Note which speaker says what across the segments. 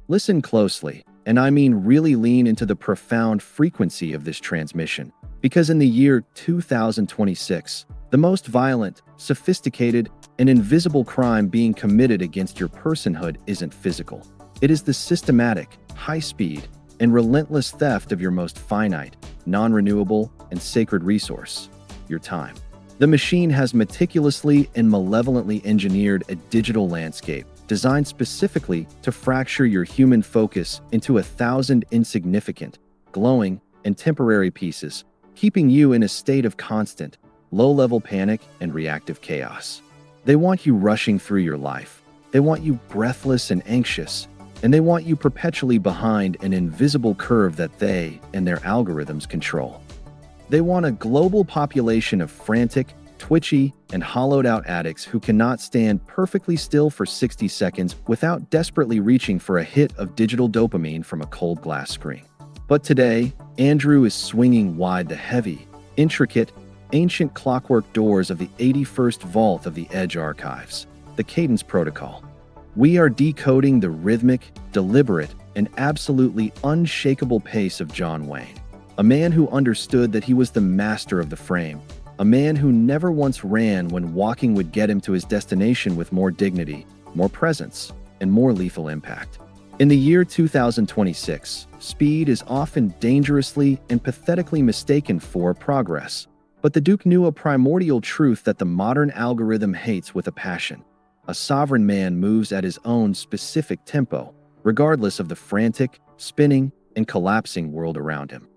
Speaker 1: Listen closely, and I mean really lean into the profound frequency of this transmission, because in the year 2026, the most violent, sophisticated, and invisible crime being committed against your personhood isn't physical. It is the systematic, high-speed, and relentless theft of your most finite, non-renewable, and sacred resource, your time. The machine has meticulously and malevolently engineered a digital landscape designed specifically to fracture your human focus into 1,000 insignificant, glowing, and temporary pieces, keeping you in a state of constant, low-level panic and reactive chaos. They want you rushing through your life. They want you breathless and anxious, and they want you perpetually behind an invisible curve that they and their algorithms control. They want a global population of frantic, twitchy, and hollowed-out addicts who cannot stand perfectly still for 60 seconds without desperately reaching for a hit of digital dopamine from a cold glass screen. But today, Andrew is swinging wide the heavy, intricate, ancient clockwork doors of the 81st vault of the Edge archives, the Cadence Protocol. We are decoding the rhythmic, deliberate, and absolutely unshakable pace of John Wayne, a man who understood that he was the master of the frame, a man who never once ran when walking would get him to his destination with more dignity, more presence, and more lethal impact. In the year 2026, speed is often dangerously and pathetically mistaken for progress. But the Duke knew a primordial truth that the modern algorithm hates with a passion. A sovereign man moves at his own specific tempo, regardless of the frantic, spinning, and collapsing world around him.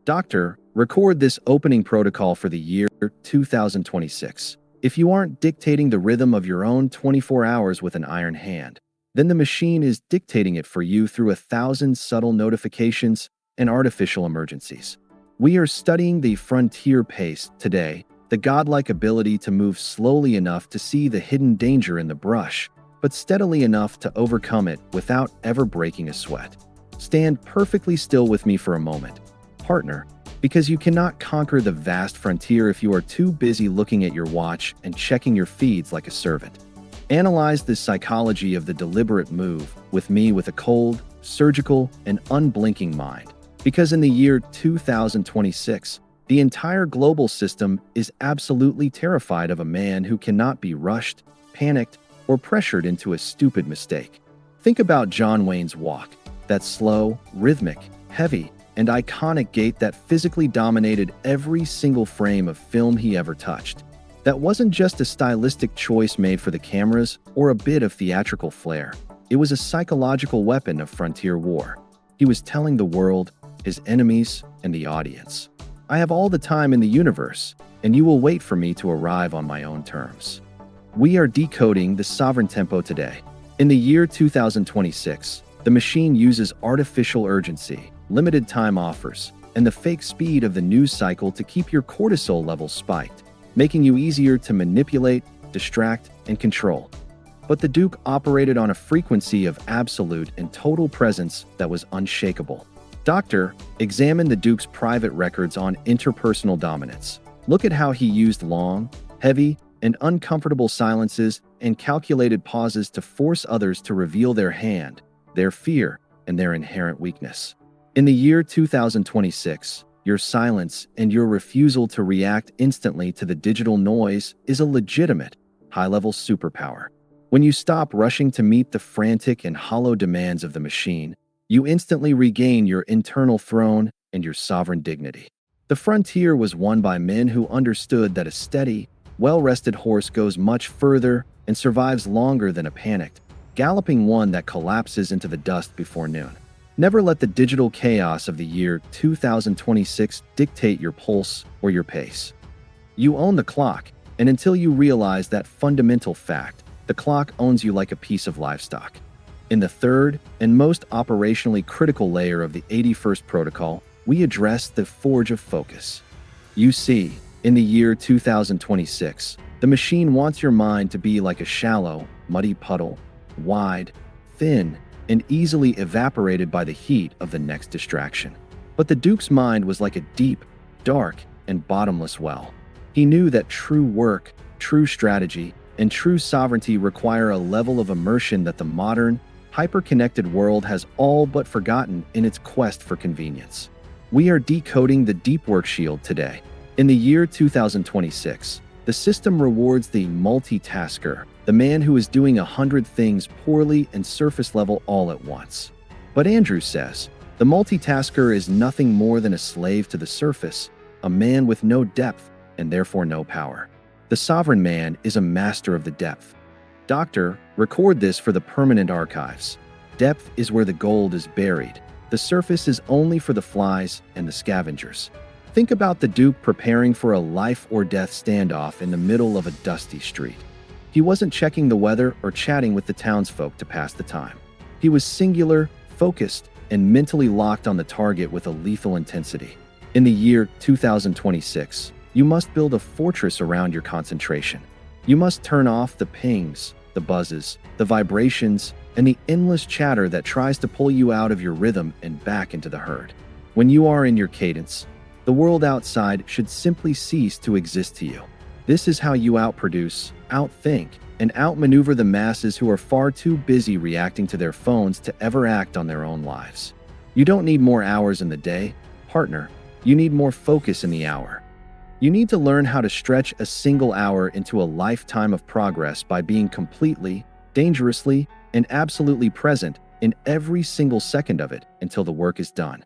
Speaker 1: Doctor, record this opening protocol for the year 2026. If you aren't dictating the rhythm of your own 24 hours with an iron hand, then the machine is dictating it for you through 1,000 subtle notifications and artificial emergencies. We are studying the frontier pace today, the godlike ability to move slowly enough to see the hidden danger in the brush, but steadily enough to overcome it without ever breaking a sweat. Stand perfectly still with me for a moment, partner, because you cannot conquer the vast frontier if you are too busy looking at your watch and checking your feeds like a servant. Analyze the psychology of the deliberate move with me with a cold, surgical, and unblinking mind. Because in the year 2026, the entire global system is absolutely terrified of a man who cannot be rushed, panicked, or pressured into a stupid mistake. Think about John Wayne's walk, that slow, rhythmic, heavy, and iconic gait that physically dominated every single frame of film he ever touched. That wasn't just a stylistic choice made for the cameras or a bit of theatrical flair. It was a psychological weapon of frontier war. He was telling the world, his enemies, and the audience, I have all the time in the universe, and you will wait for me to arrive on my own terms. We are decoding the sovereign tempo today. In the year 2026, the machine uses artificial urgency, limited time offers, and the fake speed of the news cycle to keep your cortisol levels spiked, making you easier to manipulate, distract, and control. But the Duke operated on a frequency of absolute and total presence that was unshakable. Doctor, examine the Duke's private records on interpersonal dominance. Look at how he used long, heavy, and uncomfortable silences and calculated pauses to force others to reveal their hand, their fear, and their inherent weakness. In the year 2026, your silence and your refusal to react instantly to the digital noise is a legitimate, high-level superpower. When you stop rushing to meet the frantic and hollow demands of the machine, you instantly regain your internal throne and your sovereign dignity. The frontier was won by men who understood that a steady, well-rested horse goes much further and survives longer than a panicked, galloping one that collapses into the dust before noon. Never let the digital chaos of the year 2026 dictate your pulse or your pace. You own the clock, and until you realize that fundamental fact, the clock owns you like a piece of livestock. In the third and most operationally critical layer of the 81st protocol, we address the forge of focus. You see, in the year 2026, the machine wants your mind to be like a shallow, muddy puddle, wide, thin, and easily evaporated by the heat of the next distraction. But the Duke's mind was like a deep, dark, and bottomless well. He knew that true work, true strategy, and true sovereignty require a level of immersion that the modern, hyper-connected world has all but forgotten in its quest for convenience. We are decoding the deep work shield today. In the year 2026, the system rewards the multitasker, the man who is doing 100 things poorly and surface level all at once. But Andrew says, the multitasker is nothing more than a slave to the surface, a man with no depth and therefore no power. The sovereign man is a master of the depth. Doctor, record this for the permanent archives. Depth is where the gold is buried. The surface is only for the flies and the scavengers. Think about the Duke preparing for a life or death standoff in the middle of a dusty street. He wasn't checking the weather or chatting with the townsfolk to pass the time. He was singular, focused, and mentally locked on the target with a lethal intensity. In the year 2026, you must build a fortress around your concentration. You must turn off the pings, the buzzes, the vibrations, and the endless chatter that tries to pull you out of your rhythm and back into the herd. When you are in your cadence, the world outside should simply cease to exist to you. This is how you outproduce, outthink, and outmaneuver the masses who are far too busy reacting to their phones to ever act on their own lives. You don't need more hours in the day, partner. You need more focus in the hour. You need to learn how to stretch a single hour into a lifetime of progress by being completely, dangerously, and absolutely present in every single second of it until the work is done.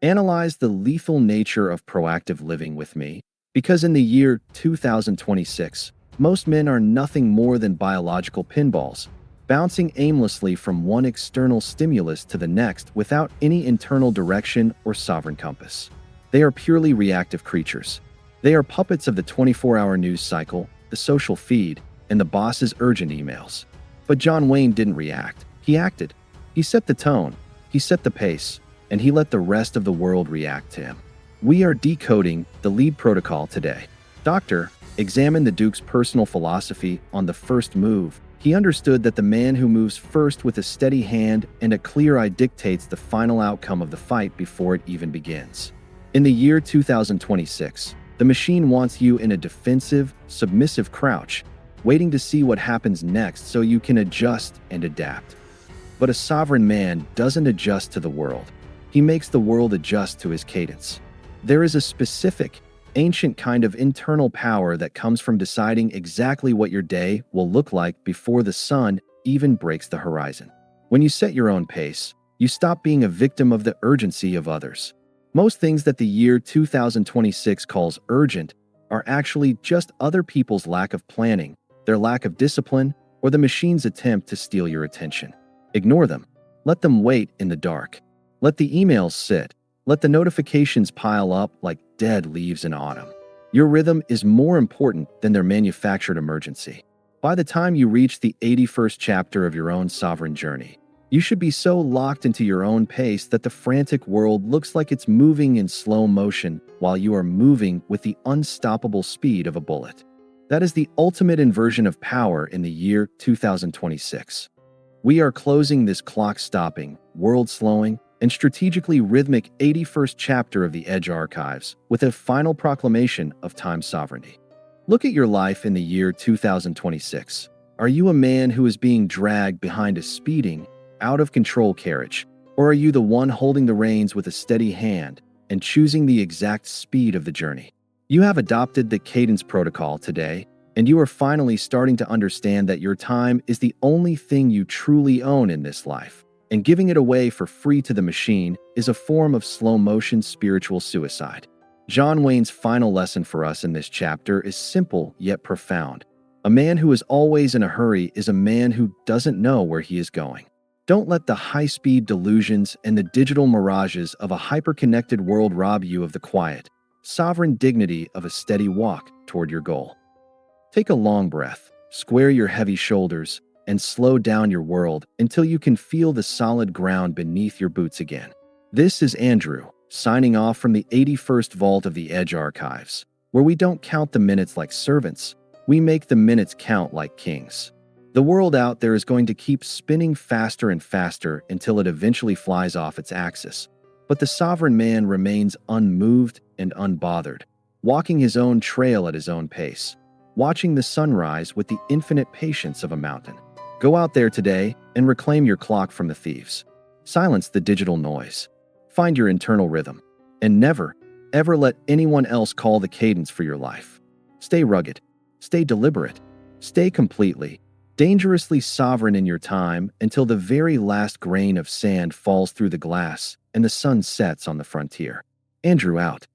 Speaker 1: Analyze the lethal nature of proactive living with me, because in the year 2026, most men are nothing more than biological pinballs, bouncing aimlessly from one external stimulus to the next without any internal direction or sovereign compass. They are purely reactive creatures. They are puppets of the 24-hour news cycle, the social feed, and the boss's urgent emails. But John Wayne didn't react. He acted. He set the tone. He set the pace. And he let the rest of the world react to him. We are decoding the lead protocol today. Doctor, examine the Duke's personal philosophy on the first move. He understood that the man who moves first with a steady hand and a clear eye dictates the final outcome of the fight before it even begins. In the year 2026, the machine wants you in a defensive, submissive crouch, waiting to see what happens next so you can adjust and adapt. But a sovereign man doesn't adjust to the world. He makes the world adjust to his cadence. There is a specific, ancient kind of internal power that comes from deciding exactly what your day will look like before the sun even breaks the horizon. When you set your own pace, you stop being a victim of the urgency of others. Most things that the year 2026 calls urgent are actually just other people's lack of planning, their lack of discipline, or the machine's attempt to steal your attention. Ignore them. Let them wait in the dark. Let the emails sit. Let the notifications pile up like dead leaves in autumn. Your rhythm is more important than their manufactured emergency. By the time you reach the 81st chapter of your own sovereign journey, you should be so locked into your own pace that the frantic world looks like it's moving in slow motion while you are moving with the unstoppable speed of a bullet. That is the ultimate inversion of power in the year 2026. We are closing this clock-stopping, world-slowing, and strategically rhythmic 81st chapter of the Edge archives with a final proclamation of time sovereignty. Look at your life in the year 2026. Are you a man who is being dragged behind a speeding, out-of-control carriage, or are you the one holding the reins with a steady hand and choosing the exact speed of the journey? You have adopted the Cadence Protocol today, and you are finally starting to understand that your time is the only thing you truly own in this life. And giving it away for free to the machine is a form of slow-motion spiritual suicide. John Wayne's final lesson for us in this chapter is simple yet profound. A man who is always in a hurry is a man who doesn't know where he is going. Don't let the high-speed delusions and the digital mirages of a hyper-connected world rob you of the quiet, sovereign dignity of a steady walk toward your goal. Take a long breath, square your heavy shoulders, and slow down your world until you can feel the solid ground beneath your boots again. This is Andrew, signing off from the 81st vault of the Edge archives, where we don't count the minutes like servants, we make the minutes count like kings. The world out there is going to keep spinning faster and faster until it eventually flies off its axis. But the sovereign man remains unmoved and unbothered, walking his own trail at his own pace, watching the sunrise with the infinite patience of a mountain. Go out there today and reclaim your clock from the thieves. Silence the digital noise. Find your internal rhythm. And never, ever let anyone else call the cadence for your life. Stay rugged. Stay deliberate. Stay completely, dangerously sovereign in your time until the very last grain of sand falls through the glass and the sun sets on the frontier. Andrew out.